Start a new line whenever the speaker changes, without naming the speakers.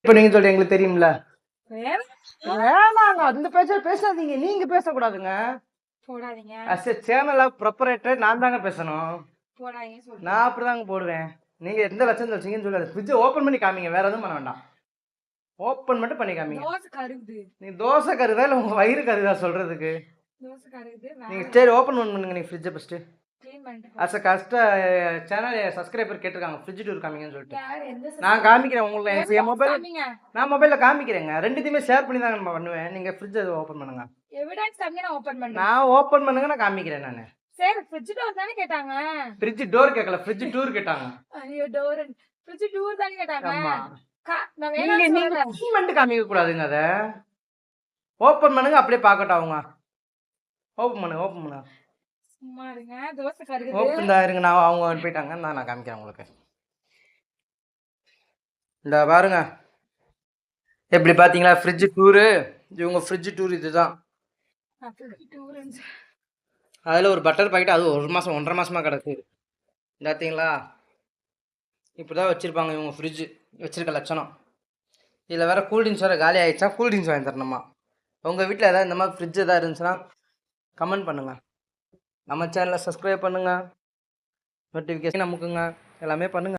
இப்போ நீங்க சொல்றீங்க எங்களுக்கு தெரியும்ல.
வேற
வேணாங்க அந்த பேச்ச பேசாதீங்க. நீங்க பேசக்கூடாதுங்க.
போடாதீங்க
அஸ் எ சேனல் ப்ரொப்பரேட்டர் நான் தாங்க பேசணும்.
போடாதீங்க சொல்லுங்க.
நான் அப்படிதாங்க போடுவேன். நீங்க எந்த லட்சம் வச்சீங்கன்னு சொல்லி ஃப்ரிட்ஜ் ஓப்பன் பண்ணி காமிங்க. வேற எதுவும் பண்ண வேண்டாம். ஓப்பன் மட்டும் பண்ணி காமிங்க.
தோசை கருகுது.
நீங்க தோசை கருதா இல்ல உங்க வயிறு கருதா சொல்றதுக்கு?
தோசை கருகுது.
நீங்க சரி ஓப்பன் பண்ணுங்க நீங்க ஃப்ரிட்ஜ ஃபர்ஸ்ட்.
க்ளீன் பண்ணிட்டு
அஸ் எ சேனல் சப்ஸ்கிரைபர் கேட்டிருக்காங்க ஃப்ரிட்ஜ் டூர் காமிங்கன்னு சொல்லிட்டு.
யார் எந்த
நான் காமிக்கிறேன் உங்களுக்கு என் மொபைல்.
காமிங்க.
நான் மொபைல்ல காமிக்கிறேங்க. ரெண்டுத்தையுமே ஷேர் பண்ணி தான் நம்ம பண்ணுவேன். நீங்க ஃப்ரிட்ஜ் ஓப்பன் பண்ணுங்க.
எவிடன்ஸ் காமிங்க நான் ஓபன் பண்றேன்.
நான் ஓப்பன் பண்ணுங்க நான் காமிக்கிறேன் நானு.
சரி ஃப்ரிட்ஜ் டோர் தானே கேட்டாங்க.
ஃப்ரிட்ஜ் டோர் கேட்கல ஃப்ரிட்ஜ் டூர் கேட்டாங்க.
ஐயோ டோர் ஃப்ரிட்ஜ் டூர் தானே கேட்டாங்க.
ஆமா.
நான்
நீங்க
வேணாம்னு
நீங்க
சொல்றேன்.
கமெண்ட் காமிக்க கூடாதுங்க அத. ஓப்பன் பண்ணுங்க அப்படியே பார்க்கட்டும் அவங்க. ஓப்பன் பண்ணுங்க.
சும்மா இருங்க. தோசை கருகுது.
ஓப்பன் தான் இருங்க. நான் அவங்க போயிட்டாங்க. நான் காமிக்கிறேன் உங்களுக்கு. இந்த பாருங்க. எப்படி பாத்தீங்களா ஃப்ரிட்ஜ் டூரு? இவங்க ஃப்ரிட்ஜ் டூர் இதுதான். அதில் ஒரு பட்டர் பாக்கெட் அது 1 மாதம் 1.5 மாதமாக கிடக்கு. பார்த்தீங்களா? இப்படி தான் வச்சுருப்பாங்க இவங்க ஃப்ரிட்ஜு வச்சுருக்க லட்சணம். இதில் வேறு கூல்ட்ரிங்க்ஸ் வேறு காலி ஆகிடுச்சா கூல்ட்ரிங்க்ஸ் வாங்கி தரணுமா? உங்கள் வீட்டில் எதாவது இந்த மாதிரி ஃப்ரிட்ஜ் எதாவது இருந்துச்சுன்னா கமெண்ட் பண்ணுங்கள். நம்ம சேனலை சப்ஸ்கிரைப் பண்ணுங்கள், நோட்டிஃபிகேஷன் அமுக்குங்க, எல்லாமே பண்ணுங்கள்.